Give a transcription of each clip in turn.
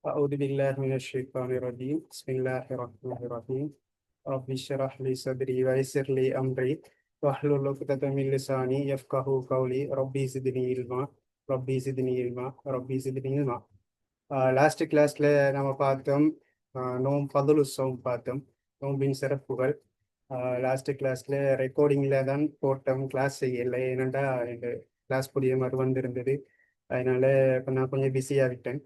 أعوذ بالله من الشيطان الرجيم بسم الله الرحمن الرحيم رب اشرح لي صدري ويسر لي أمري واحلل عقدة من لساني يفقهوا قولي ربي زدني علما ربي زدني علما ربي زدني علما last கிளாஸ்ல நம்ம பார்த்தோம் நோம் ஃபதுலு சௌம் பார்த்தோம் நோம்பின் சிறப்புகள். லாஸ்ட் கிளாஸ்ல ரெக்கார்டிங்ல தான் போட்டோம், கிளாஸ் செய்யலை. ஏனெண்டா எங்க கிளாஸ் புதிய மாதிரி வந்திருந்தது, அதனால இப்போ நான் கொஞ்சம் பிஸியாக விட்டேன்.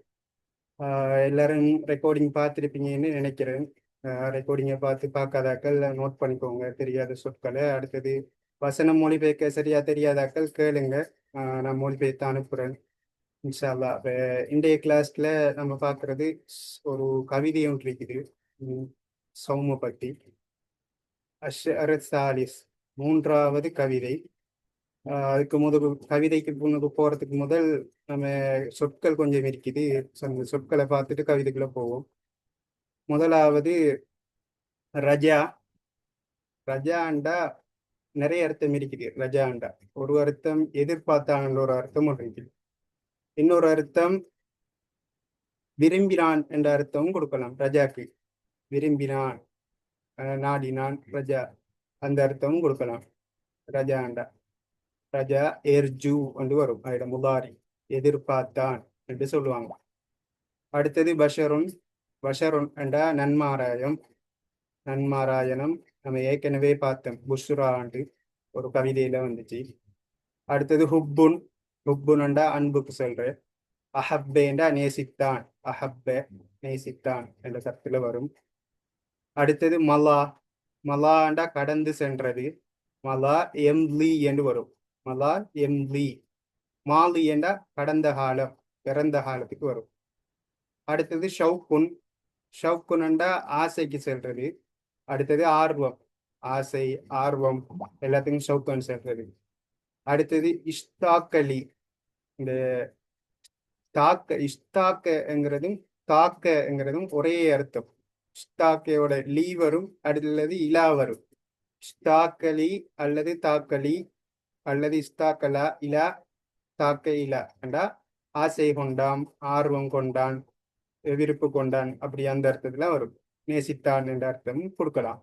எல்லாரும் ரெக்கார்டிங் பார்த்துருப்பீங்கன்னு நினைக்கிறேன். ரெக்கார்டிங்கை பார்க்காதாக்கள் நோட் பண்ணிக்கோங்க தெரியாத சொற்களை. அடுத்தது வசனம் மொழிபெயர்க்க சரியா தெரியாதாக்கள் கேளுங்க, நான் மொழிபெயர்த்து அனுப்புகிறேன் இன்ஷா அல்லாஹ். இப்போ இன்றைய கிளாஸ்ல நம்ம பார்க்கறது ஒரு கவிதை ஒன்று இருக்குது, சௌம பத்தி. அஷ்அர் சாலிஸ், மூன்றாவது கவிதை. அதுக்கு முதல் கவிதைக்கு முன்னுக்கு போறதுக்கு முதல் நம்ம சொற்கள் கொஞ்சம் இருக்குது, அந்த சொற்களை பார்த்துட்டு கவிதைக்குள்ள போவோம். முதலாவது ரஜா. ரஜாண்டா நிறைய அர்த்தம் இருக்குது. ரஜாண்டா ஒரு அர்த்தம் எதிர்பார்த்தான்ற ஒரு அர்த்தம் ஒன்று இருக்குது. இன்னொரு அர்த்தம் விரும்பினான் என்ற அர்த்தமும் கொடுக்கலாம் ரஜாக்கு. விரும்பினான், நாடினான், ரஜா அந்த அர்த்தமும் கொடுக்கலாம் ரஜாண்டா. ரஜா எர்ஜு என்று வரும், அதோட முதாரி எதிர்பார்த்தான் என்று சொல்லுவாங்க. அடுத்தது பஷருன். பஷருன் என்றா நன்மாராயம், நன்மாராயணம். நம்ம ஏற்கனவே பார்த்தோம், புஷ்ராண்டு ஒரு கவிதையில வந்துச்சு. அடுத்தது ஹுப்புன். ஹுப்புன் என்றா அன்புக்கு சொல்ற. அஹப்பேண்டா நேசித்தான், அஹப்ப நேசித்தான் என்ற கருத்துல வரும். அடுத்தது மலா. மலாண்டா கடந்து சென்றது. மலா எம்லி என்று வரும். மலா எம்லி. மாலி என்றா கடந்த காலம், பிறந்த காலத்துக்கு வரும். அடுத்தது ஷவுக்குன். ஷவுக்குன்டா ஆசைக்கு செல்றது. அடுத்தது ஆர்வம், ஆசை, ஆர்வம் எல்லாத்துக்கும் ஷவுக்குன்னு செல்றது. அடுத்தது இஷ்தாக்கலி. இந்த தாக்க இஷ்தாக்கங்கிறதும் தாக்கங்கிறதும் ஒரே அர்த்தம். இஷ்தாக்கையோட லீ வரும், அடுத்தது இலா வரும். இஷ்தாக்கலி அல்லது தாக்கலி அல்லது இஸ்தாக்கலா இலா தாக்க இலா என்றா ஆசை கொண்டான், ஆர்வம் கொண்டான், விருப்பு கொண்டான், அப்படி அந்த அர்த்தத்துல வரும். நேசித்தான் என்ற அர்த்தம் கொடுக்கலாம்.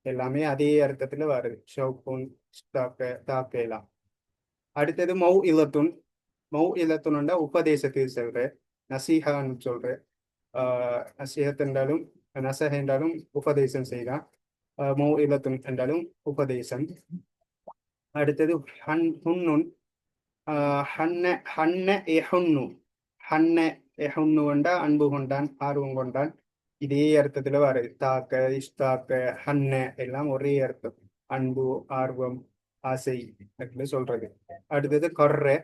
எல்லாமே அதே அர்த்தத்துல வருது, ஷவுக்குன், இஸ்தாக்க, தாக்கலாம். அடுத்தது மௌ இலத்துன். மௌ இலத்துன்டா உபதேசத்துக்கு சொல்ற, நசீஹான்னு சொல்ற. நசீஹத் என்றாலும் நசஹ என்றாலும் உபதேசம் செய்தான். மௌ இலத்துன் என்றாலும் உபதேசம். அடுத்தது ஹுன்னுன். ஹன்ன ஹன்ன எஹுன்னு. ஹன்ன எஹுன்னுண்டா அன்பு கொண்டான், ஆர்வம் கொண்டான். இதே அர்த்தத்துல வருது. தாக்க, இஷ்தாக்க, ஹன்ன எல்லாம் ஒரே அர்த்தம், அன்பு, ஆர்வம், ஆசை சொல்றது. அடுத்தது கொர்ற.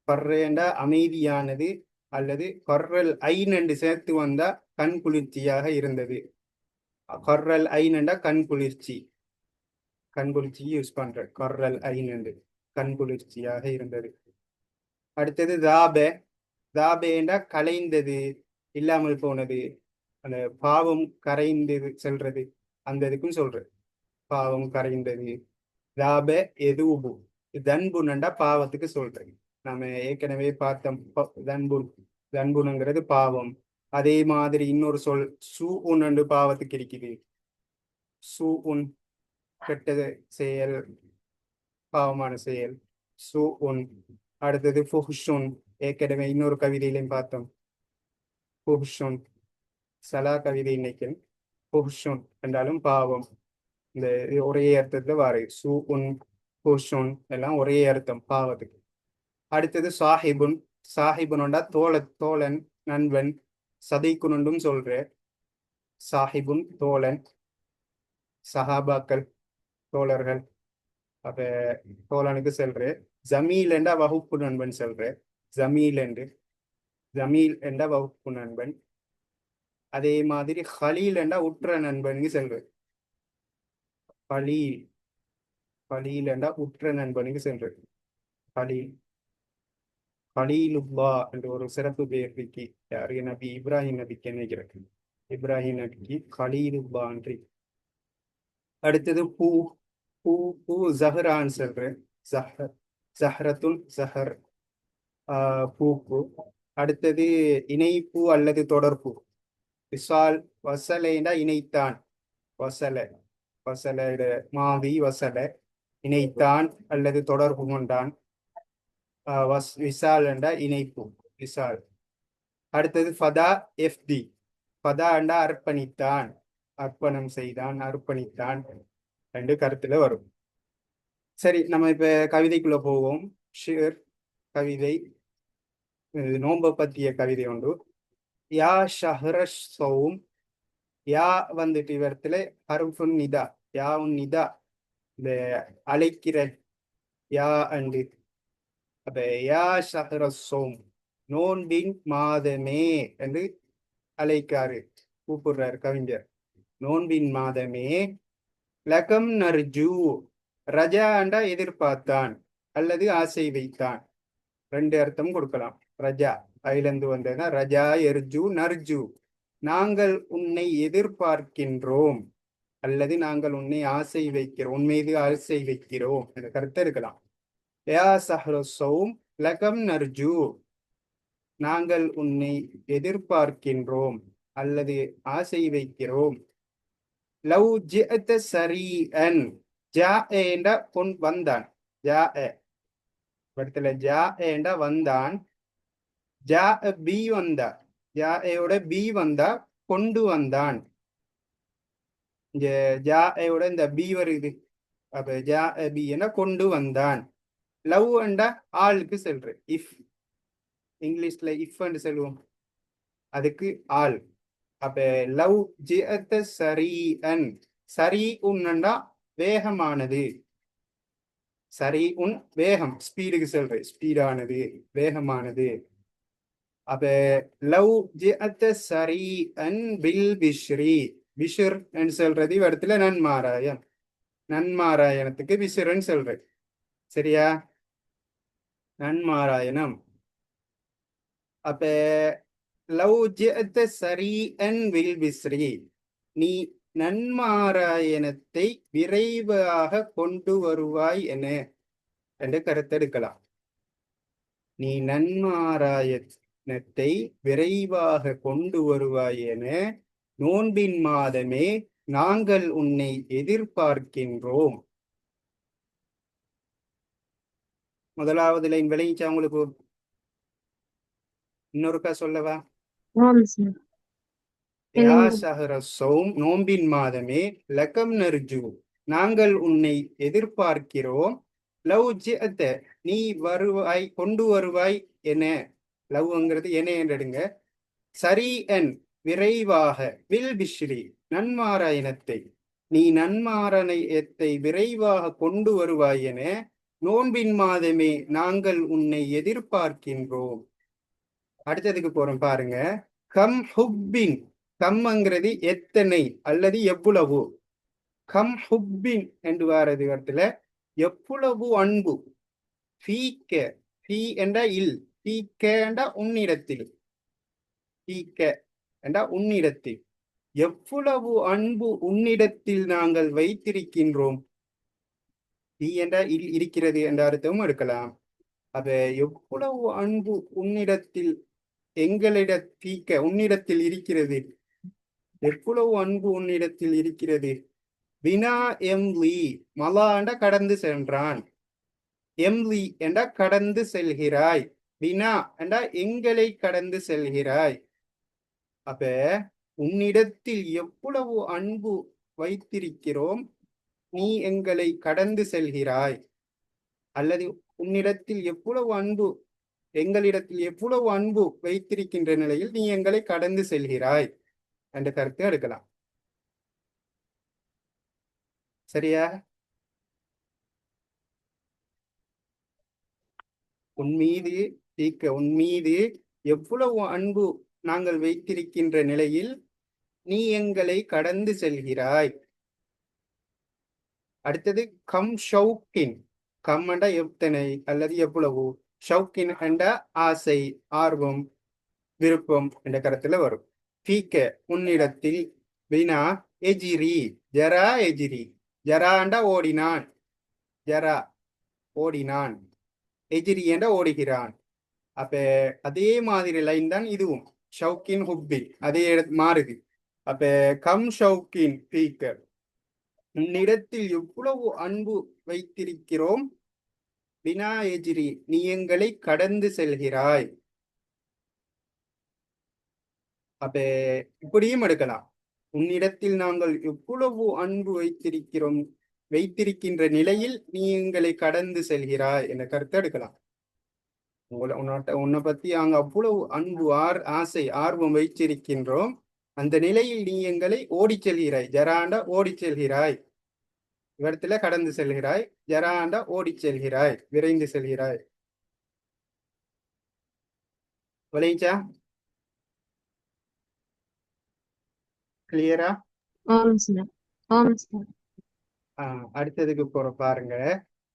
கொர்றேண்டா அமைதியானது அல்லது கொர்ரல் ஐன் என்று சேர்த்து வந்தா கண் குளிர்ச்சியாக இருந்தது. கொர்ரல் ஐனண்டா கண் குளிர்ச்சி, கண் குளிர்ச்சி யூஸ் பண்ற. கொர்ரல் ஐன் என்று கண் குளிர்ச்சியாக இருந்தது. அடுத்தது தாபே. தாபேண்டா கலைந்தது, இல்லாமல் போனது, அந்த பாவம் கரைந்தது செல்றது, அந்த இதுக்கும் சொல்றது. பாவம் கரைந்தது. தாப எதுவு. தன்புனண்டா பாவத்துக்கு சொல்றது. நம்ம ஏற்கனவே பார்த்தோம், தன்புன். தன்புனுங்கிறது பாவம். அதே மாதிரி இன்னொரு சொல் சூ உன் பாவத்துக்கு இருக்குது. சூ உன் கெட்ட செயல், பாவமான செயல், சூ உன். அடுத்தது ஃபுஹ்ஷுன். ஏற்கனவே இன்னொரு கவிதையிலையும் பார்த்தோம், ஃபுஹ்ஷுன். சலா கவிதை நினைக்கிறேன். ஃபுஹ்ஷுன் என்றாலும் பாவம். இந்த ஒரே அர்த்தத்துல வாரு, சூ உன், ஃபுஹ்ஷுன் எல்லாம் ஒரே அர்த்தம் பாவத்துக்கு. அடுத்தது சாஹிபுன். சாஹிபுன்டா தோழன், நண்பன். சதைக்குனுண்டும் சொல்ற. சாஹிபுன் தோழன், சஹாபாக்கள் தோழர்கள், அப்ப தோழனுக்கு செல்ற. ஜமீல் என்றா வகுப்பு நண்பன் சொல்ற. ஜமீல் என்று, ஜமீல் என்றா வகுப்பு நண்பன். அதே மாதிரி ஹலீல் என்றா உற்ற நண்பனுக்கு செல்ற. ஹலீல், ஹலீல் என்றா உற்ற நண்பனுக்கு செல்ற. ஹலீல். ஹலீலுல்லா என்ற ஒரு சிறப்பு பெயர் இருக்கு. யாரு? நபி இப்ராஹிம் நபிக்கு நினைக்கிறது. இப்ராஹிம் நபிக்கு ஹலீலுல்லா என்று. அடுத்தது பூ. பூ பூ ஜஹ்ரான்னு சொல்றேன். ஜஹர், ஜஹ்ரத்துல் ஜஹர், பூப்பு. அடுத்தது இணைப்பூ அல்லது தொடர்பு. விசால் வசலைண்டா இணைத்தான். வசல வசல மாவி வசல இணைத்தான் அல்லது தொடர்பு கொண்டான். விசால் என்றா இணைப்பு. விசால். அடுத்தது ஃபதா எஃப்தி. ஃபதா என்றா அர்ப்பணித்தான், அர்ப்பணம் செய்தான், அர்ப்பணித்தான் ரெண்டு கருத்துல வரும். சரி, நம்ம இப்ப கவிதைக்குள்ள போவோம். ஷிர் கவிதை, நோம்ப பத்திய கவிதை உண்டு. யா ஷஹ்ரஷ் சௌம். யா வந்துட்டு இவரத்துல ஹர்ஃபுன் நிதா, யா உன் நிதா, இந்த அழைக்கிற யா அண்டு. அப்ப யா ஷஹ்ரஷ் சௌம், நோன்பின் மாதமே என்று அழைக்காரு, கூப்பிடுறாரு கவிஞர். நோன்பின் மாதமே. லகம் நர்ஜு. ரஜா அண்டா எதிர்பார்த்தான் அல்லது ஆசை வைத்தான், ரெண்டு அர்த்தம் கொடுக்கலாம். ரஜா அதிலிருந்து வந்ததுன்னா ரஜா எர்ஜு நர்ஜு. நாங்கள் உன்னை எதிர்பார்க்கின்றோம் அல்லது நாங்கள் உன்னை ஆசை வைக்கிறோம், உன் மீது ஆசை வைக்கிறோம் என்ற கருத்து இருக்கலாம். யா சஹ்ரு சௌம் லகம் நர்ஜு, நாங்கள் உன்னை எதிர்பார்க்கின்றோம் அல்லது ஆசை வைக்கிறோம். லவ் ஜிஅத சரீஅன். ஜா ஏண்டா வந்தான். ஜா இடத்துல ஜா ஏண்டா வந்தான். ஜா பி வந்தா. ஜா ஏயோட பி வந்தா கொண்டு வந்தான். இங்க ஜா ஏயோட இந்த பி வருது. அப்ப ஜா பி என்ன கொண்டு வந்தான். லவ் அண்டா ஆளுக்கு செல்ற. இஃப் இங்கிலீஷ்ல இஃப் என்று சொல்லுவோம், அதுக்கு ஆள். அப்ப லவ் ஜிஅத சரீஅன். சரி உன்னண்டா வேகமானது. சரி உன் வேகம், ஸ்பீடுக்கு சொல்ற, ஸ்பீடானது, வேகமானது. அப்ப லவ் ஜிஅத சரீஅன் பில் பிஷ்ரி. பிஷ்ர் என்று சொல்றது இடத்துல நன்மாராயம். நன்மாராயணத்துக்கு பிஷ்ர்ன்னு சொல்ற. சரியா? நன்மாராயணம். அப்ப லவ் ஜிஅத சரீஅன் பில் பிஸ்ரி, நீ நன்மாராயணத்தை விரைவாக கொண்டு வருவாய் என என்று கருத்தெடுக்கலாம். நீ நன்மாராயணத்தை விரைவாக கொண்டு வருவாய் என நோன்பின் மாதமே நாங்கள் உன்னை எதிர்பார்க்கின்றோம். முதலாவது லைன் விளையிச்சா உங்களுக்கு? இன்னொருக்கா சொல்லவா? யா ஷஹ்ர ஸௌம், நோம்பின் மாதமே, லகம் நர்ஜு, நாங்கள் உன்னை எதிர்பார்க்கிறோம். லவ் ஜிஅத, நீ வருவாய், கொண்டு வருவாய் என. லவ்ங்கிறது என என்றெடுங்க. சரி என் விரைவாக, வில் பிஷ்ரி நன்மாராயணத்தை, நீ நன்மாராயணத்தை விரைவாக கொண்டு வருவாய் என நோன்பின் மாதமே நாங்கள் உன்னை எதிர்பார்க்கின்றோம். அடுத்ததுக்கு போறோம் பாருங்க. கம் ஹுப்பின். கம்ங்கிறது எத்தனை அல்லது எவ்வளவு. கம் ஹுப்பின் என்று வாரது இடத்துல எவ்வளவு அன்பு. ஃபீக்க, ஃபீ என்றா இல், ஃபீக்க என்றா உன்னிடத்தில், ஃபீக்க என்றா உன்னிடத்தில், எவ்வளவு அன்பு உன்னிடத்தில் நாங்கள் வைத்திருக்கின்றோம். ஃபீ என்றா இல் இருக்கிறது என்ற அர்த்தமும் எடுக்கலாம். அப்ப எவ்வளவு அன்பு உன்னிடத்தில், எங்களிடத்தீக்க உன்னிடத்தில் இருக்கிறது, எவ்வளவு அன்பு உன்னிடத்தில் இருக்கிறது. வினா எம்லி, மலா என்ற கடந்து சென்றான். எம்லி என்ற கடந்து செல்கிறாய். வினா என்ற எங்களை கடந்து செல்கிறாய். அப்ப உன்னிடத்தில் எவ்வளவு அன்பு வைத்திருக்கிறோம், நீ எங்களை கடந்து செல்கிறாய். அல்லது உன்னிடத்தில் எவ்வளவு அன்பு, எங்களிடத்தில் எவ்வளவு அன்பு வைத்திருக்கின்ற நிலையில் நீ எங்களை கடந்து செல்கிறாய் என்ற கருத்தை எடுக்கலாம். சரியா? உன்மீது தீக்க, உன்மீது எவ்வளவு அன்பு நாங்கள் வைத்திருக்கின்ற நிலையில் நீ எங்களை கடந்து செல்கிறாய். அடுத்தது கம் ஷவுக்கின். கம் என்ற எத்தனை அல்லது எவ்வளவு. ஷவுக்கின் என்ற ஆசை, ஆர்வம், விருப்பம் என்ற கருத்துல வரும். தீக்க உன்னிடத்தில். வினா எஜிரி, ஜரா எஜிரி, ஜராண்டா ஓடினான், ஜரா ஓடினான், எஜிரி என்ற ஓடுகிறான். அப்ப அதே மாதிரி லைன் தான் இதுவும். ஷவுக்கின் ஹுப்பின் அதே மாறுது. அப்ப கம் ஷவுக்கின் பீக்கர், உன்னிடத்தில் எவ்வளவு அன்பு வைத்திருக்கிறோம். பினா எஜிரி, நீ எங்களை கடந்து செல்கிறாய். அப்ப இப்படியும் எடுக்கலாம். உன்னிடத்தில் நாங்கள் எவ்வளவு அன்பு வைத்திருக்கிறோம், வைத்திருக்கின்ற நிலையில் நீ எங்களை கடந்து செல்கிறாய் என்ற கருத்தை எடுக்கலாம். உன்னை பத்தி அங்க அவ்வளவு அன்பு ஆசை ஆர்வம் வைத்திருக்கின்றோம், அந்த நிலையில் நீ எங்களை ஓடிச் செல்கிறாய். ஜராண்டா ஓடிச் செல்கிறாய், இடத்துல கடந்து செல்கிறாய். ஜராண்டா ஓடிச் செல்கிறாய், விரைந்து செல்கிறாய். விளைஞ்சா கிளியரா? அடுத்ததுக்கு போற பாருங்க.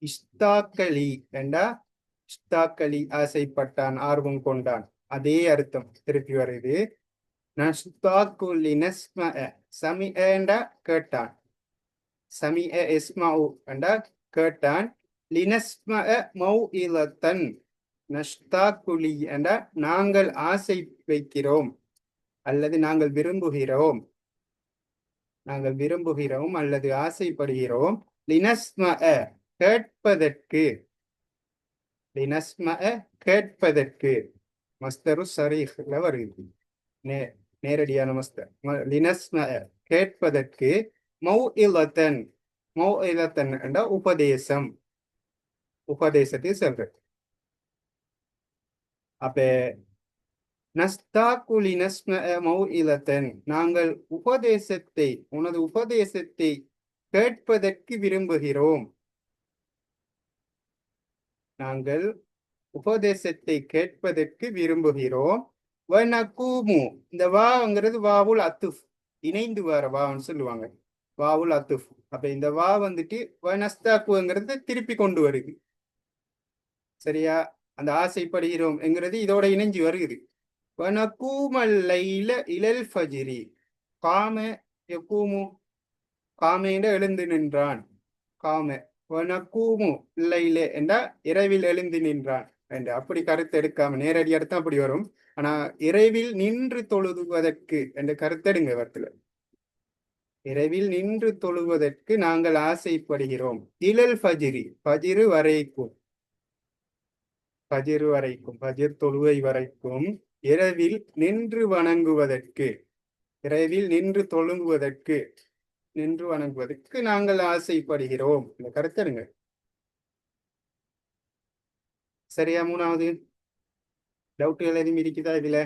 இஸ்தாக்களி என்றா இஸ்தாக்களி ஆசைப்பட்டான், ஆர்வம் கொண்டான், அதே அர்த்தம் திருப்பி வருது. சமிஏண்டா கேட்டான், சமிஏ இஸ்மாஉ என்றா கேட்டான். லினஸ்மஅ மௌஇலத்தன், நஷ்தாக்குலி என்றா நாங்கள் ஆசை வைக்கிறோம் அல்லது நாங்கள் விரும்புகிறோம், நாங்கள் விரும்புகிறோம் அல்லது ஆசைப்படுகிறோம். லினஸ்மஅ கேட்பதற்கு, லினஸ்மஅ கேட்பதற்கு, மஸ்தரு சரீஹ்ல வருது, நேரடியான மஸ்தர். லினஸ்மஅ கேட்பதற்கு, மௌஇலத்தன், மௌஇலத்தன் என்ற உபதேசம், உபதேசத்தை சொல்றது. அப்ப நஸ்தாக்குலி நஸ்மஅ மௌஇலத்தன், நாங்கள் உபதேசத்தை, உனது உபதேசத்தை கேட்பதற்கு விரும்புகிறோம், நாங்கள் உபதேசத்தை கேட்பதற்கு விரும்புகிறோம். வனகூமு, இந்த வாங்கிறது வாவுல் அத்துஃப், இணைந்து வர வான்னு சொல்லுவாங்க, வாவுல் அத்துஃப். அப்ப இந்த வா வந்துட்டு வனஸ்தாக்குங்கிறது திருப்பி கொண்டு வருது. சரியா? அந்த ஆசைப்படுகிறோம் என்கிறது இதோட இணைஞ்சு வருகிறது. வனகூமல்லைல இலல் ஃபஜ்ரி, காம யகூமு, காமேண்ட எழுந்து நின்றான், காம. வனகூமு இல்லைல என்றா இரவில் எழுந்து நின்றான் என்று அப்படி கருத்து எடுக்காம நேரடி அர்த்தம் அப்படி வரும். ஆனா இரவில் நின்று தொழுவதற்கு என்ற கருத்தெடுங்க வரத்துல. இரவில் நின்று தொழுவதற்கு நாங்கள் ஆசைப்படுகிறோம். இலல் ஃபஜ்ரி, ஃபஜ்ரு வரைக்கும், ஃபஜ்ரு வரைக்கும், ஃபஜ்ர் தொழுவை வரைக்கும் இரவில் நின்று வணங்குவதற்கு, இரவில் நின்று தொழுங்குவதற்கு, நின்று வணங்குவதற்கு நாங்கள் ஆசைப்படுகிறோம். இந்த கருத்தருங்க. சரியா? மூணாவது டவுட்டுகள் எதுவும் இருக்குதா இதுல?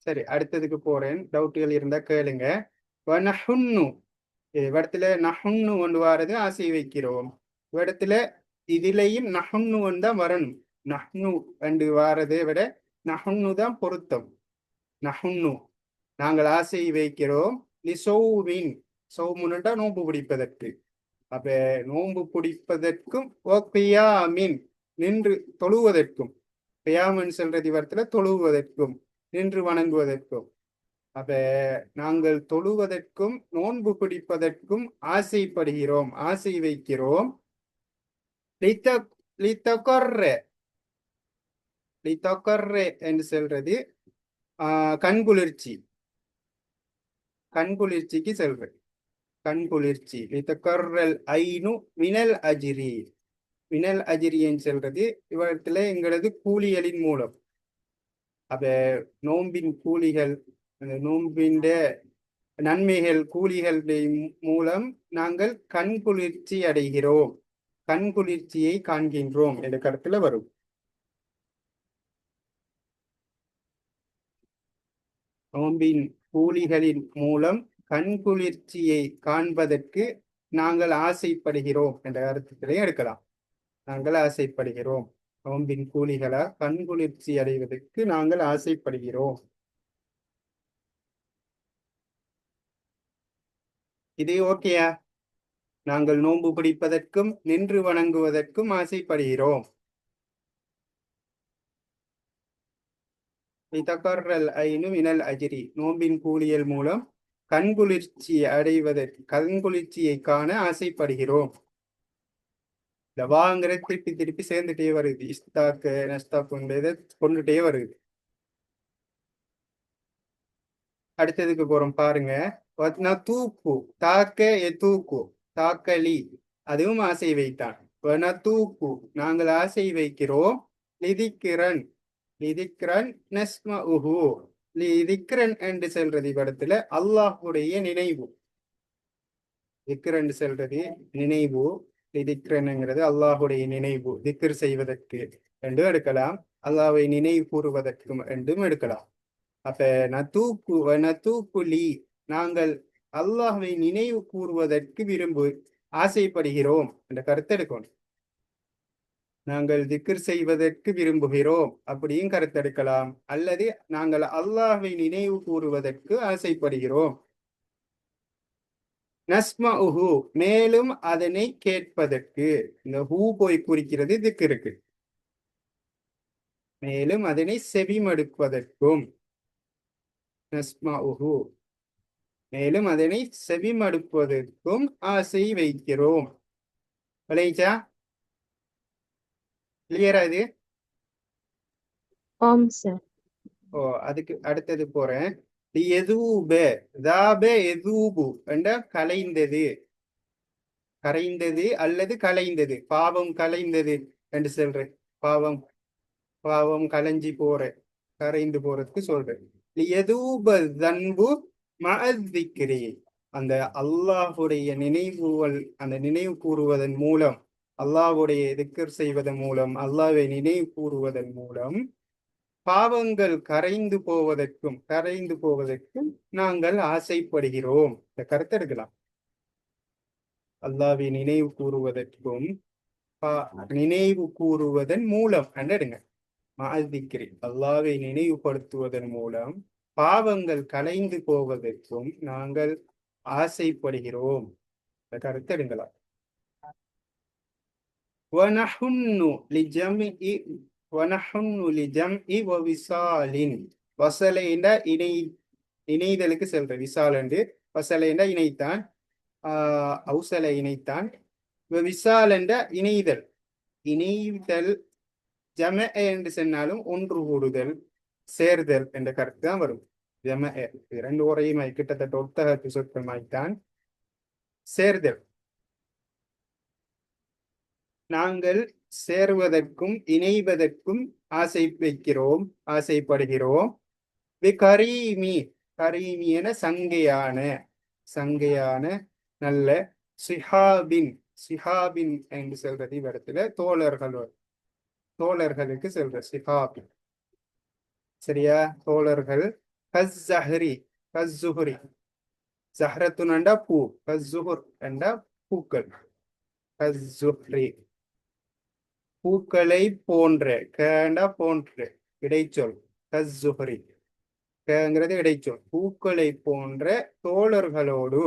சரி, அடுத்ததுக்கு போறேன். டவுட்டுகள் இருந்தா கேளுங்க. வனஹுன்னு, இடத்துல நஹுன்னு கொண்டு வாரது ஆசை வைக்கிறோம். இடத்துல இதுலயும் நஹுன்னு தான் வரணும். நஹ்னு என்று வாரதை விட நஹுன்னு தான் பொருத்தம். நஹுன்னு நாங்கள் ஆசை வைக்கிறோம். லிசௌமின், சௌமுன்டா நோன்பு பிடிப்பதற்கு. அப்ப நோன்பு பிடிப்பதற்கும் கியாமின் நின்று தொழுவதற்கும், கியாமின் சொல்றது இடத்துல தொழுவதற்கும் நின்று வணங்குவதற்கும். அப்ப நாங்கள் தொழுவதற்கும் நோன்பு பிடிப்பதற்கும் ஆசைப்படுகிறோம், ஆசை வைக்கிறோம். என்று சொல்றது கண்குளிர்ச்சி, கண்குளிர்ச்சிக்கு செல்றது, கண்குளிர்ச்சி. லித்தகர்ரல் ஐனு மினல் அஜிரி, மினல் அஜிரின்னு சொல்றது இவரத்துல எங்களது கூலிகளின் மூலம். அப்ப நோம்பின் கூலிகள், அந்த நோம்பின் நன்மைகள் கூலிகள் மூலம் நாங்கள் கண்குளிர்ச்சி அடைகிறோம், கண்குளிர்ச்சியை காண்கின்றோம் என்ற கருத்துல வரும். நோம்பின் கூலிகளின் மூலம் கண்குளிர்ச்சியை காண்பதற்கு நாங்கள் ஆசைப்படுகிறோம் என்ற அர்த்தத்திலே எடுக்கலாம். நாங்கள் ஆசைப்படுகிறோம், நோம்பின் கூலிகளா கண்குளிர்ச்சி அடைவதற்கு நாங்கள் ஆசைப்படுகிறோம். இது ஓகேயா? நாங்கள் நோன்பு பிடிப்பதற்கும் நின்று வணங்குவதற்கும் ஆசைப்படுகிறோம். நோம்பின் கூலியல் மூலம் கண்குளிர்ச்சி அடைவதற்கு, கண்குளிர்ச்சியை காண ஆசைப்படுகிறோம். இந்த வாங்கிற திருப்பி திருப்பி சேர்ந்துட்டே வருது. இஸ்தாக்கு நஸ்தாக்குன்றது கொண்டுட்டே வருது. அடுத்ததுக்கு போறோம் பாருங்க. தூக்கு தாக்க தூக்கு தாக்கலி, அதுவும் ஆசை வைத்தான். தூக்கு நாங்கள் ஆசை வைக்கிறோம். லிதிக்கிரன் லிதிக்ரன் நஸ்ம உஹு, லிதிக்ரன் என்று சொல்றது படத்துல அல்லாஹுடைய நினைவு. திக்ரன் சொல்றது நினைவு, திக்ரன்ங்கிறது அல்லாஹுடைய நினைவு. திக்ர் செய்வதற்கு என்று எடுக்கலாம், அல்லாஹ்வை நினைவு கூறுவதற்கும் என்றும் எடுக்கலாம். அப்ப நதூக்குலி நாங்கள் அல்லாஹ்வை நினைவு கூறுவதற்கு ஆசைப்படுகிறோம் என்ற கருத்து எடுக்கணும். நாங்கள் திக்ர் செய்வதற்கு விரும்புகிறோம் அப்படியும் கருத்தெடுக்கலாம். அல்லது நாங்கள் அல்லாஹ்வை நினைவு கூறுவதற்கு ஆசைப்படுகிறோம். நஸ்மா உஹு மேலும் அதனை கேட்பதற்கு, இந்த ஹூ போய் குறிக்கிறது திக்ருக்கு. மேலும் அதனை செவிமடுப்பதற்கும், நஸ்மா உஹு மேலும் அதனை செவிமடுப்பதற்கும் ஆசை வைக்கிறோம். விளைச்சா கிளியரா இது? ஓ, அதுக்கு அடுத்தது போறேன். என்ற கலைந்தது, கரைந்தது அல்லது கலைந்தது, பாவம் கலைந்தது என்று சொல்றேன். பாவம் பாவம் கலைஞ்சி போற, கரைந்து போறதுக்கு சொல்றேன். தன்பு மஅதிக்ரி, அந்த அல்லாஹுடைய நினைவுகள், அந்த நினைவு கூறுவதன் மூலம், அல்லாஹுடைய திக்ர் செய்வதன் மூலம், அல்லாஹ்வை நினைவு கூறுவதன் மூலம் பாவங்கள் கரைந்து போவதற்கும் நாங்கள் ஆசைப்படுகிறோம். இந்த கருத்து எடுக்கலாம். அல்லாஹ்வை நினைவு கூறுவதற்கும் நினைவு கூறுவதன் மூலம் எடுங்க. மஅதிக்ரி அல்லாஹ்வை நினைவுபடுத்துவதன் மூலம் பாவங்கள் கலைந்து போவதற்கும் நாங்கள் ஆசைப்படுகிறோம். இந்த கருத்து எடுங்கலாம். இணைதலுக்கு செல்ற விசால் என்று, வசல என்ற இணைத்தான், அவுசல இணைத்தான், விசால் என்ற இணைதல். இணைதல் ஜம என்று சொன்னாலும் ஒன்று கூடுதல், சேர்தல் என்ற கருத்து தான் வரும். ஜம இரண்டு உரையுமாய் கிட்டத்தட்ட ஒத்தகத்து சொற்கமாய்த்தான் சேர்தல். நாங்கள் சேர்வதற்கும் இணைவதற்கும் ஆசைப்படுகிறோம். கரீமி என சங்கையான நல்ல சிஹாபின் என்று சொல்றது இடத்துல தோழர்களுக்கு சொல்ற சிஹாபின். சரியா? தோழர்கள். கஸ்ஸுஹரி ஜஹ்ரத்துன் என்ற பூ, கஸ்ஸுஹுர் என்ற பூக்கள். கஸ்ஸுஹ்ரி பூக்களை போன்ற, போன்ற இடைச்சொல். கஸ்ஸுஹரி ங்கிறது இடைச்சொல். பூக்களை போன்ற தோழர்களோடு,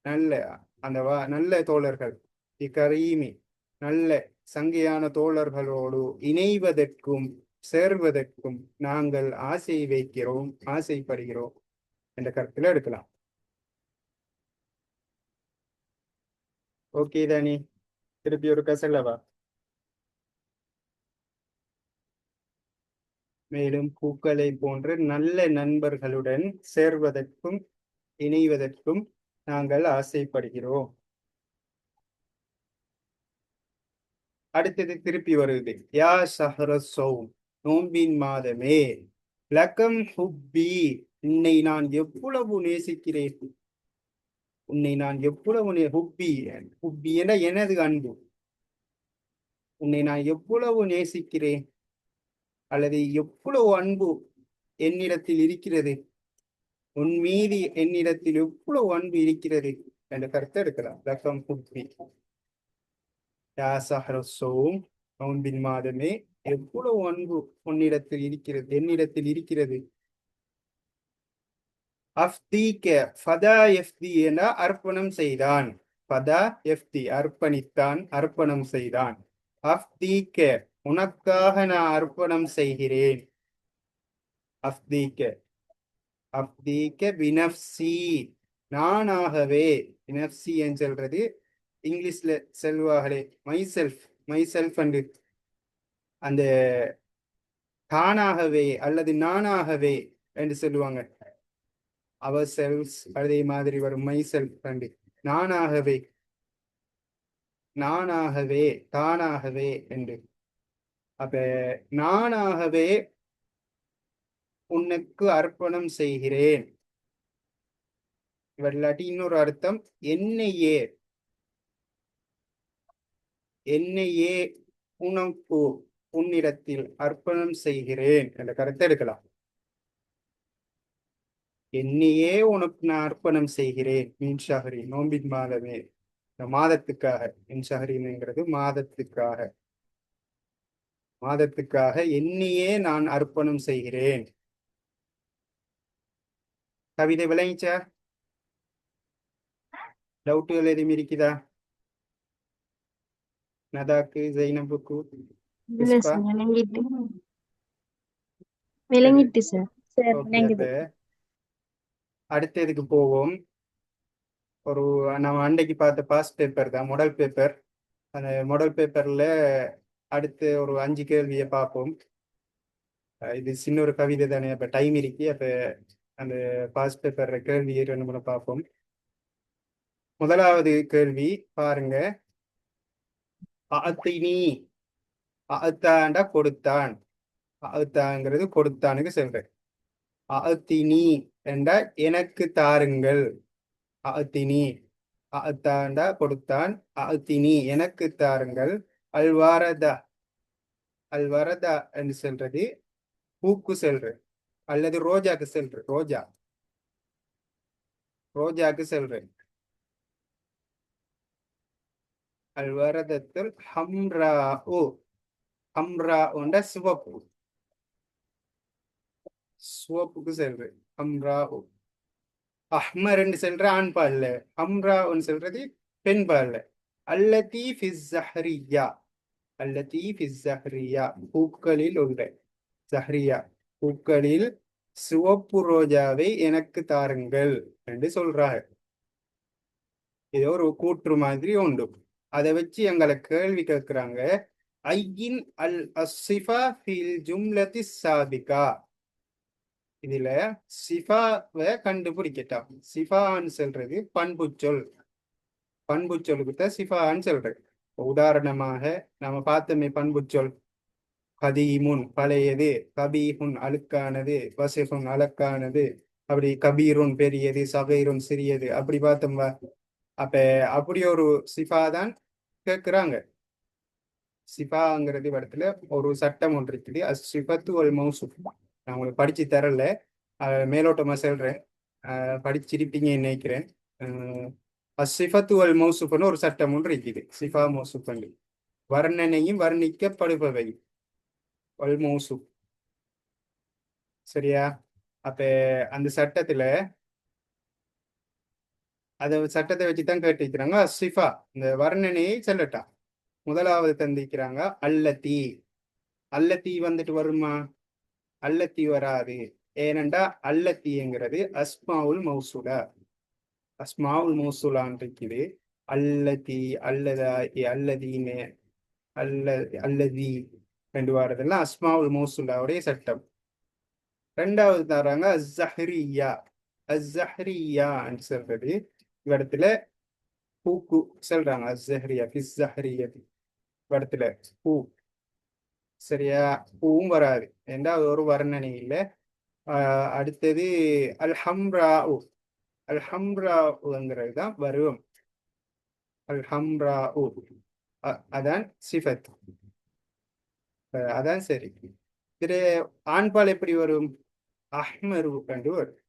நல்ல அந்த நல்ல தோழர்கள், கரீமி நல்ல சங்கையான தோழர்களோடு இணைவதற்கும் சேர்வதற்கும் நாங்கள் ஆசைப்படுகிறோம் என்ற கருத்துல எடுக்கலாம். ஓகே தானி? திருப்பி ஒரு கசல்லவா? மேலும் பூக்களை போன்ற நல்ல நண்பர்களுடன் சேர்வதற்கும் இணைவதற்கும் நாங்கள் ஆசைப்படுகிறோம். அடுத்தது திருப்பி வருது. யா ஷஹ்ரஸ்ஸௌம் நோம்பின் மாதமே, லக்கம் ஹுப்பி உன்னை நான் எவ்வளவு நேசிக்கிறேன். ஹுப்பி என எனது அன்பு. உன்னை நான் எவ்வளவு நேசிக்கிறேன் அல்லது எவ்வளவு அன்பு என்னிடத்தில் இருக்கிறது, உன் மீது என்னிடத்தில் எவ்வளவு அன்பு இருக்கிறது என்ற கருத்தை எடுக்கலாம். லக்கம் ஹுப்பி யா ஷஹ்ரஸ்ஸௌம் நோன்பின் மாதமே, எவ்வளவு அன்பு உன்னிடத்தில் இருக்கிறது, என்னிடத்தில் இருக்கிறது. அஃப்தீக ஃபதா எஃப்தி என அர்ப்பணம் செய்தான். ஃபதா எஃப்தி அர்ப்பணித்தான், அர்ப்பணம் செய்தான். அஃப்தீக உனக்காக நான் அர்ப்பணம் செய்கிறேன். அஃப்தீக பினஃப்சி நானாகவே நஃப்சின்னு சொல்றது இங்கிலீஷ்ல செல்வார்களே மை செல்ஃப் அண்டு அந்த தானாகவே அல்லது நானாகவே என்று சொல்லுவாங்க. அவர் செல்ஸ் அதே மாதிரி வரும் மை செல்ஃப் அண்டு நானாகவே நானாகவே தானாகவே என்று. அப்ப நானாகவே உனக்கு அர்ப்பணம் செய்கிறேன். இல்லாட்டி இன்னொரு அர்த்தம் என்னையே என்னையே உனக்கு உன்னிடத்தில் அர்ப்பணம் செய்கிறேன் என்ற கருத்தை எடுக்கலாம். என்னையே உனக்கு நான் அர்ப்பணம் செய்கிறேன் மீன் ஷஹரி நோம்பின் மாதமே, இந்த மாதத்துக்காக. மின் ஷஹரின்ங்கிறது மாதத்துக்காக என்னையே நான் அர்ப்பணம் செய்கிறேன். கவிதை விளங்கிச்சா? டவுட்டுகள் எதுவும் இருக்குதா? நதாக்கு, ஜைனபுக்கு, இல்ல புஷ்பா? சார் விளங்கிட்டு சரி, விளங்கிட்டு சார். Sir okay. அப்ப விளங்குது. அடுத்ததுக்கு போவோம். ஒரு நம்ம அன்றைக்கு பார்த்த பாஸ் பேப்பர் தான் மாடல் பேப்பர். அந்த மாடல் பேப்பர்ல அடுத்து ஒரு 5 கேள்வியை பார்ப்போம். இது சின்ன ஒரு கவிதை தானே, அப்ப டைம் இருக்கு. அப்ப அந்த பாஸ் பேப்பர் கேள்வி 2 முறை பார்ப்போம். முதலாவது கேள்வி பாருங்க. அத்தினி அத்தாண்டா கொடுத்தான். அத்தாங்கிறது கொடுத்தானுக்கு சொல்றேன். அத்தினி என்றா எனக்கு தாருங்கள். அத்தினி அத்தாண்டா கொடுத்தான். அத்தினி எனக்கு தாருங்கள். அல்வாரதா அல்வரதா என்று சொல்றது பூக்கு செல்றேன் அல்லது ரோஜாக்கு செல்றேன். ரோஜாக்கு செல்றேன். அல்வரதத்தில் ஹம்ரா ஓ ஹம்ரா உண்ட சிவப்புக்கு செல்றேன். ஹம்ரா ஓ அஹ்மர் என்று செல்ற ஆண் பால்ல, ஹம்ரா ஒன்று சொல்றது பெண் பால்ல. அல்லதி ஃபிஸ்ஸஹ்ரியா அல்லதி ஃபிஸ்ஸஹ்ரியா பூக்களில் உள்ள ஜஹ்ரியா பூக்களில் சிவப்பு ரோஜாவை எனக்கு தாருங்கள் என்று சொல்றாங்க. இது ஒரு கூற்று மாதிரி உண்டு. அதை வச்சு எங்களை கேள்வி கேட்கிறாங்க. ஐயின் அல் அஸ்ஸிஃபா ஃபில் ஜும்லத்தி சாபிகா. இதுல சிஃபாவை கண்டுபிடிக்கட்டாம். சிஃபான்னு சொல்றது பண்பு சொல்லுக்கு தான் சிஃபான்னு சொல்றது. உதாரணமாக நம்ம பார்த்தோமே பண்புச்சொல். கதீமுன் பழையது, கபீஹுன் அழுக்கானது, வசிஃபுன் அழக்கானது, அப்படி கபீருன் பெரியது, சகீருன் சிறியது, அப்படி பார்த்தோம்பா. அப்ப அப்படி ஒரு சிஃபா தான் கேட்கிறாங்க. சிஃபாங்கிறது இடத்துல ஒரு சட்டம் ஒன்று இருக்குது. அஸ்ஸிஃபத்து வல் மௌசூஃப். நான் உங்களுக்கு படிச்சு தரல, மேலோட்டமா சொல்றேன். படிச்சிருப்பீங்கன்னு நினைக்கிறேன். அஸ்ஸிஃபத்து வல் மௌசூஃப்னு ஒரு சட்டம் ஒன்று இருக்குது. சிஃபா மௌசூஃப் வர்ணனையும் வர்ணிக்கப்படுபவை வல் மௌசூஃப். சரியா? அப்ப அந்த சட்டத்துல சட்டத்தை வச்சுதான் கேட்டிருக்கிறாங்க. சிஃபா இந்த வர்ணனையை சொல்லட்டா. முதலாவது தந்திக்கிறாங்க அல்லத்தி. அல்லத்தி வந்துட்டு வருமா? அல்லத்தி வராது. ஏனண்டா அல்லத்திங்கிறது அஸ்மாவுல் மௌசூலான் இருக்குது. அல்லதி அல்லதா அல்லதீனு அல்லதி 2 வாரதெல்லாம் அஸ்மாவுல் மௌசூலாவுடைய சட்டம். 2வது தராங்க அஸ்ஸஹ்ரியா சொல்றது இடத்துல பூக்கு சொல்றாங்க. இடத்துல பூ. சரியா? பூவும் வராது என்றா ஒரு வர்ணனை இல்லை. அடுத்தது அல்ஹம்ராங்கிறது தான் வரும். அல்ஹம்ரா அதான் சிஃபத். அதான் சரி. திரு ஆண்பால் எப்படி வரும்? அஹ்மரு கண்டு வரும்.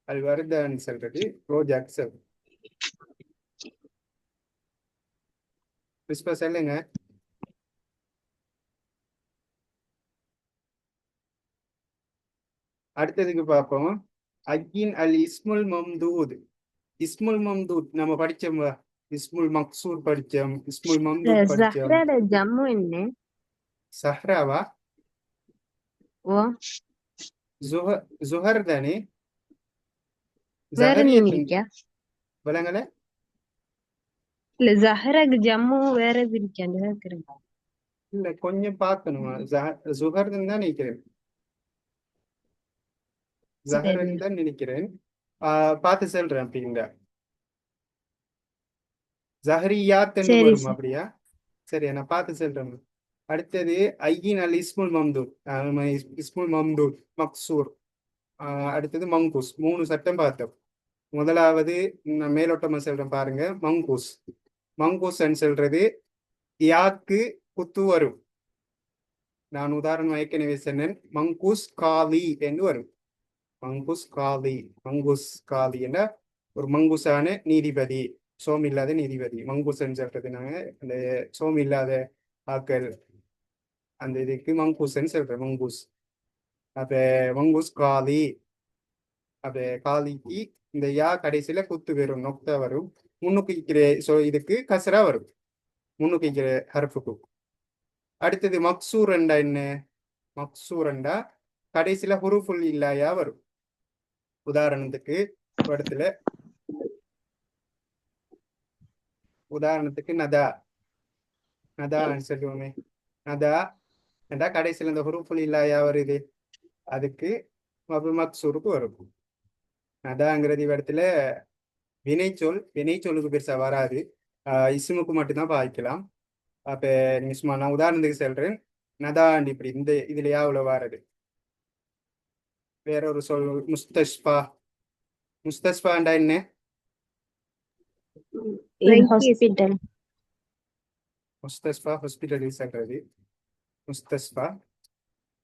அல்வரதான்னு சொல்றது ரோஜாக்கு சொல்றது. புஷ்பா சொல்லுங்க. அடுத்ததுக்கு பார்ப்போம். அக்கின் அல் இஸ்முல் மம்தூத் நம்ம படிச்சோம். இஸ்முல் மக்சூர் படிச்சோம். இஸ்முல் மம்தூத் படிச்சோம். ஜஹ்ராட ஜம்மு என்ன? சஹ்ராவா? ஓ ஜுஹர் தானே? வேற ஜஹரியத் மீன் இருக்கியா? விலங்கல. இல்ல ஜஹராக்கு ஜம்மு வேற எது இருக்கியான்னு கேக்குறேன். இல்ல கொஞ்சம் பார்க்கணுமா? ஜுஹர்ன்னு தான் நினைக்கிறேன். சரி ஜஹர்ன்னு தான் நினைக்கிறேன். பார்த்து சொல்றேன் அப்படிங்க. ஜஹரியாத் என்று சரி வரும் சரி அப்படியா? சரி, நான் பார்த்து சொல்றேன். அடுத்தது ஐயின் அல் இஸ்முல் மம்தூத். இஸ்முல் மம்தூத் மக்சூர். அடுத்தது மங்கூஸ். 3 சட்டம் பார்த்தோம். முதலாவது நான் மேலோட்டமா சொல்றேன் பாருங்க. மங்கூஸ். மங்கூஸ் சொல்றது யாக்கு குத்து வரும். நான் உதாரணம் ஏற்கனவே சொன்னேன். மங்கூஸ் காலி என்று வரும். மங்கூஸ் காலி. மங்கூஸ் காலி என்ற ஒரு மங்கூஸான நீதிபதி, சோம் இல்லாத நீதிபதி. மங்கூசன் சொல்றது நாங்க அந்த சோம் இல்லாத ஆக்கள், அந்த இதுக்கு மங்கூசன் சொல்றேன். மங்கூஸ். அப்ப மங்கூஸ் காலி. அப்ப காலிக்கு இந்த யா கடைசியில குத்து வரும், நொக்தா வரும். முன்னுக்கு இதுக்கு கசரா வரும், முன்னுக்கு ஹர்ஃபுக்கு. அடுத்தது மக்சூர் என்றா என்ன? மக்சூர் என்றா கடைசியில ஹுருஃபுல் இல்லாயா வரும். உதாரணத்துக்கு நதா. நதா சொல்லுவோமே. நதா என்றா கடைசியில இந்த ஹுருஃபுல் இல்லாயா வருது, அதுக்கு மக்சூருக்கு வரும். நதாங்கிறது இடத்துல வினைச்சொல். வினைச்சொல்லுக்கு பெருசா வராது, இஸ்முக்கு மட்டும்தான் பாய்க்கலாம். அப்ப நீங்க சும்மா நான் உதாரணத்துக்கு சொல்றேன். நதான் இப்படி இந்த இதுல யாவுல வாரது. வேற ஒரு சொல் முஸ்தஷ்பா. முஸ்தஷ்பாண்டா என்ன? இன் ஹாஸ்பிட்டல். முஸ்தஷ்பா ஹாஸ்பிட்டல் சொல்றது முஸ்தஷ்பா.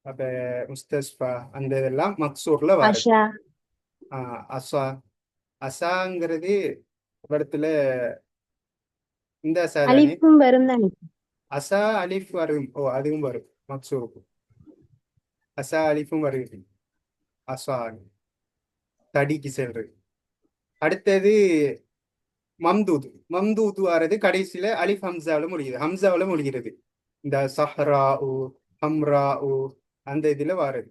அப்ப முஸ்தஷ்பா அந்த இதெல்லாம் மக்சூர்ல வாரது. ஆஷா அசா. அசாங்கிறது இடத்துல இந்த அசா தானே. அலிஃபும் வரும் தானே. அசா அலிஃப் வரும். ஓ, அதுவும் வரும் மக்சூருக்கு. அசா அலிஃபும் வருது. அசா தடிக்கு செல்றது. அடுத்தது மம்தூது. மம்தூது ஆறது கடைசியில அலிஃப் ஹம்சாவில முடியுது, ஹம்சாவில முடிகிறது. இந்த சஹ்ரா உ, ஹம்ரா உ, அந்த இதுல வாருது.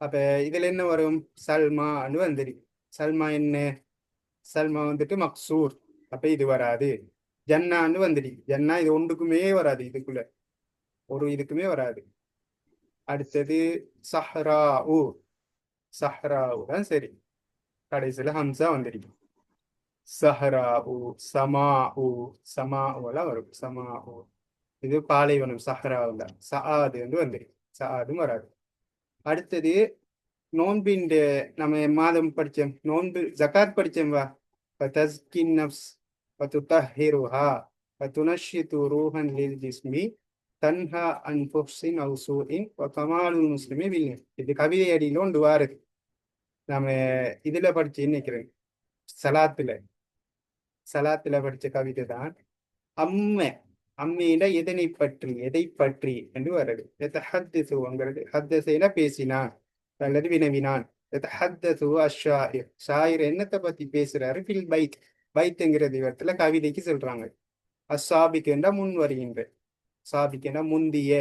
அப்ப இதுல என்ன வரும்? சல்மான்னு வந்துடு. சல்மா என்ன? சல்மா வந்துட்டு மக்சூர். அப்ப இது வராது. ஜன்னான்னு வந்துடு. ஜன்னா இது ஒன்றுக்குமே வராது, இதுக்குள்ள ஒரு இதுக்குமே வராது. அடுத்தது சஹ்ரா உ. சஹ்ரா தான் சரி, கடைசியில ஹம்சா வந்துடு. சஹ்ரா உ, சமா உ. சமா எல்லாம் வரும். சமா உ இது பாலைவனம். சஹ்ராவில் சஆது வந்துடு. சஆதும் வராது. அடுத்தது நோன்பின் நம்ம மாதம் படிச்சோம். நோன்பு ஜகாத் படிச்சோம் வா. தஸ்கின் நப்ஸ் வதுதஹிருஹா வதுனஷ்ஷிது ரூஹன் லில் ஜிஸ்மி தன்ஹா அன் ஃபுஹ்ஸின் அவ் சூஇன் வகமாலுல் முஸ்லிமி பில். இது கவிதை அடியில ஒன்று வாருது. நம்ம இதுல படிச்சு நினைக்கிறேன், சலாத்துல. சலாத்துல படிச்ச கவிதை தான். அம்மை. அம்மையில எதனை பற்றி, எதை பற்றி என்று வருது. ஹத்துங்கிறது ஹத்தசைனா பேசினான் அல்லது வினவினான். அஷாயிர். ஷாயிர் என்னத்தை பத்தி பேசுறாரு? ஃபில் பைத். பைத்துங்கிறது இடத்துல கவிதைக்கு சொல்றாங்க. அசாபிக் என்றா முன் வருகின்ற. சாபிக் என்றா முந்திய.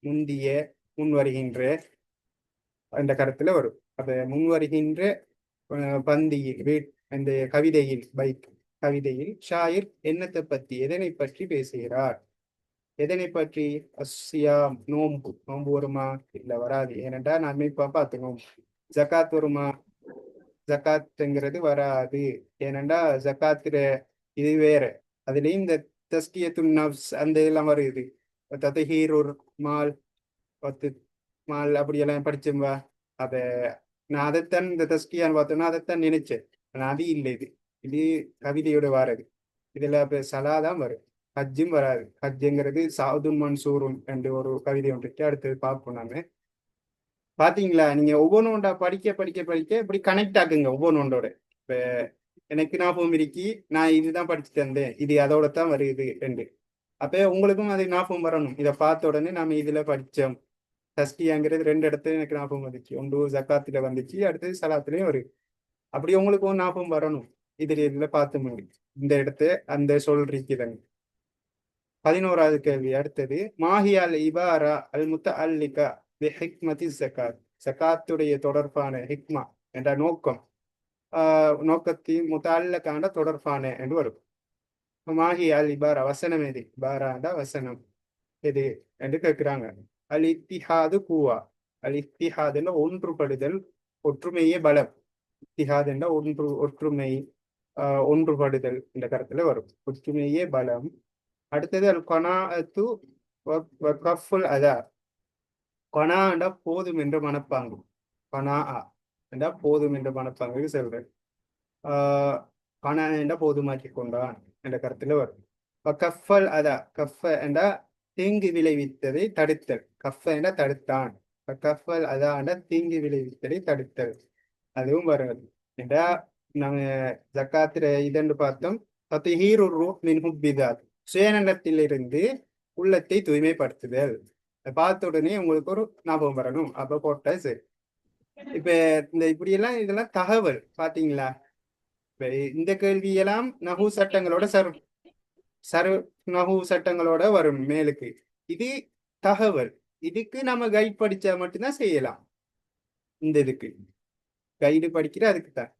முந்திய முன் வருகின்ற என்ற கருத்துல வரும். அப்ப முன் வருகின்ற பந்தியில் அந்த கவிதையில் பைத் கவிதையில் ஷாயிர் என்னத்தை பற்றி, எதனை பற்றி பேசுகிறார்? எதனை பற்றி? அஸ்ஸியாம் நோன்பு. நோன்பு வருமா? இல்ல வராது. ஏனென்றா நான் இப்ப பார்த்துக்கோம். ஜகாத் வருமா? ஜகாத்துங்கிறது வராது. ஏனென்றா ஜகாத்துல இது வேற. அதுலயும் இந்த தஸ்கியத்து நப்ஸ் அந்த இதெல்லாம் வருது. ததஹீருர் மால், பத்து மால் அப்படியெல்லாம் படிச்சோம்பா. அத நான் அதைத்தான் இந்த தஸ்கியான்னு பார்த்தோன்னா அதைத்தான் நினைச்சேன். ஆனா அது இல்லை. இது இது கவிதையோட வாரது. இதுல இப்ப சலாதான் வரும், ஹஜ்ஜும் வராது. ஹஜ்ஜுங்கிறது சாதுன் மன்சூரும் என்று ஒரு கவிதை ஒன்று இருக்கு. அடுத்தது பார்ப்போம் நாம. பாத்தீங்களா? நீங்க ஒவ்வொன்றோண்டா படிக்க படிக்க படிக்க இப்படி கனெக்ட் ஆக்குங்க ஒவ்வொன்றோட. இப்ப எனக்கு ஞாபகம் இருக்கி, நான் இதுதான் படிச்சுட்டு வந்தேன், இது அதோட தான் வருது என்று. அப்ப உங்களுக்கும் அது ஞாபகம் வரணும். இதை பார்த்த உடனே நாம இதுல படிச்சோம். தஸ்கியாங்கிறது 2 இடத்துல எனக்கு ஞாபகம் வந்துச்சு. ஒன்று ஜக்காத்துல வந்துச்சு, அடுத்தது சலாத்துலயும் வருது. அப்படி உங்களுக்கு ஞாபகம் வரணும். இதுல பார்த்து முடியும் இந்த இடத்த அந்த சொல் இருக்குதுன்னு. 11வது கேள்வி. அடுத்தது மாஹியால் இபாரா அல் முத்தஅல்லிகா பிஹிக்மதி ஜகாத். ஜகாத்துடைய தொடர்பான ஹிக்மா என்ற நோக்கம் நோக்கத்தின் முத்தால்லக்கான தொடர்பான என்று வரும். மாஹி அல் இபாரா வசனம் எது? இபாராண்டா வசனம் எது என்று கேட்கிறாங்க. அல் இத்திஹாது கூவா. அல் இத்திஹாதுல ஒன்றுபடுதல், ஒற்றுமையே பலம். இத்திஹாது என்ற ஒற்றுமை, ஒன்றுபடுதல் இந்த கருத்துல வரும். ஒற்றுமையே பலம். அடுத்தது அல் கனாஅத்து வகஃபுல் அதா. கனாண்டா போதும் என்ற மனப்பாங்கு. கனா என்றா போதும் என்ற மனப்பாங்கு சொல்றேன். கனா என்றா போதுமாக்கி கொண்டான் என்ற கருத்துல வரும். கஃபல் அதா. கஃப என்றா தீங்கு விளைவித்ததை தடுத்தல். கஃப என்றா தடுத்தான். கஃபல் அதா என்றா தீங்கு விளைவித்ததை தடுத்தல், அதுவும் வருகிறது. என்றா நம்ம ஜக்காத்துல இதென்று பார்த்தோம். தத்ஹீரு ரூஹ் மின் ஹுப்பிதாத். சுயநலத்திலிருந்து உள்ளத்தை தூய்மைப்படுத்துதல். பார்த்த உடனே உங்களுக்கு ஒரு ஞாபகம் வரணும், அப்ப போட்டா சரி. இப்ப இந்த இப்படியெல்லாம் இதெல்லாம் தகவல் பாத்தீங்களா? இப்ப இந்த கேள்வியெல்லாம் நஹு சட்டங்களோட நஹு சட்டங்களோட வரும் மேலுக்கு. இது தகவல். இதுக்கு நம்ம கைட் படிச்சா மட்டும்தான் செய்யலாம். இந்த இதுக்கு கைடு படிக்கிற அதுக்கு தான்.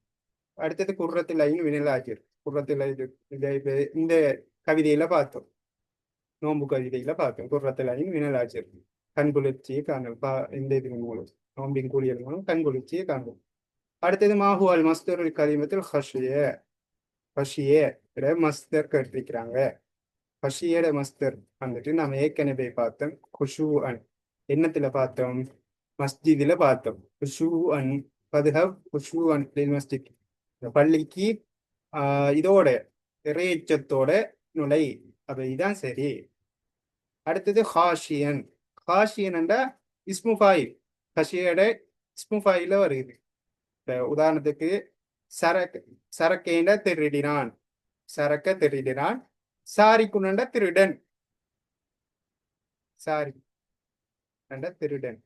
அடுத்தது குர்ரத்தில் ஐன் வினல் ஆஜிர். குர்ரத்தில் இந்த கவிதையில பார்த்தோம், நோன்பு கவிதையில பார்த்தோம். குர்ரத்தில் ஐன் வினல் ஆஜிர், கண்குளிர்ச்சியை காணும். இந்த இது மூலம் நோம்பின் கூலியல் மூலம் கண்குளிர்ச்சியை காணும். அடுத்தது மாஹு அல் மஸ்தருல் கலிமத்தில் ஹஷிய மஸ்தர் கற்பிக்கிறாங்க. ஹஷியோட மஸ்தர் வந்துட்டு நம்ம ஏற்கனவே பார்த்தோம். குஷு அன் எண்ணத்துல பார்த்தோம், மஸ்ஜிதில பார்த்தோம். குஷு அன் பதுஹப் குஷு அன் மஸ்ஜித், பள்ளிக்கு இதோட இறையச்சத்தோட நுழை. அப்ப இதுதான் சரி. அடுத்தது ஹாஷியன். ஹாஷியன் என்றா இஸ்முஃபாயில். ஹஷியோட இஸ்முஃபாயில வருது. இப்ப உதாரணத்துக்கு சரக்கேண்ட திருடினான், சரக்க திருடினான். சாரி குணண்ட திருடன், சாரி கண்ட திருடன்.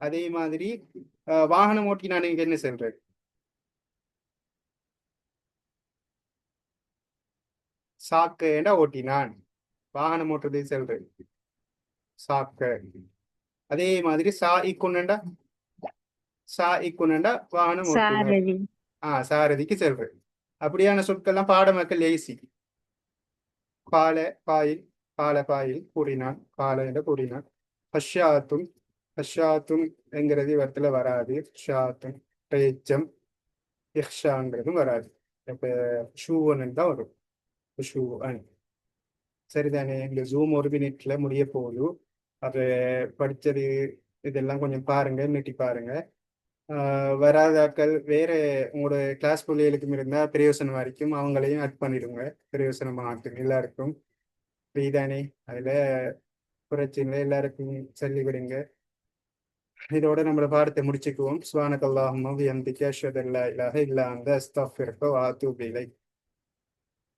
அதே மாதிரி வாகனம் ஓட்டினான் என்ன சொல்றேன்? சாக்க ஓட்டினான். வாகனம் ஓட்டுறது சொல்றேன் சாக்க. அதே மாதிரி சாஇக்குண்டா வாகனம் ஓட்டுனார். சாரதிக்கு செல்றேன். அப்படியான சொற்கள்லாம் பாடமக்கள் ஏசி. பாயில் கூறினான், கால என்ற கூறினான். ஹஷாத்தும் என்கிறது இவரத்துல வராது. ஷாத்தும் பேச்சம் இஹ்ஷாங்கிறதும் வராது. இப்ப ஷூவன் தான் வரும். ஷூவன். சரிதானே? இந்த ஜூம் ஒரு மினிட்ல முடிய போகுது. அது படிச்சது இதெல்லாம் கொஞ்சம் பாருங்க, நீட்டி பாருங்க. வராதாக்கள் வேற உங்களோட கிளாஸ் பிள்ளைகளுக்கும் இருந்தா பிரயோசனம் வரைக்கும் அவங்களையும் ஆட் பண்ணிடுங்க. பிரயோசனமாகட்டும் எல்லாருக்கும். ஃப்ரீதானே? அதுல பிரச்சனை எல்லாருக்கும் சொல்லி விடுங்க. இதோட நம்மளோட பாடத்தை முடிச்சுக்குவோம். சுப்ஹானக அல்லாஹும்ம வ பிஹம்திக அஷ்ஹது அல்லா இலாஹா இல்லா அன்த அஸ்தக்ஃபிருக வ அத்தூபு இலைக்.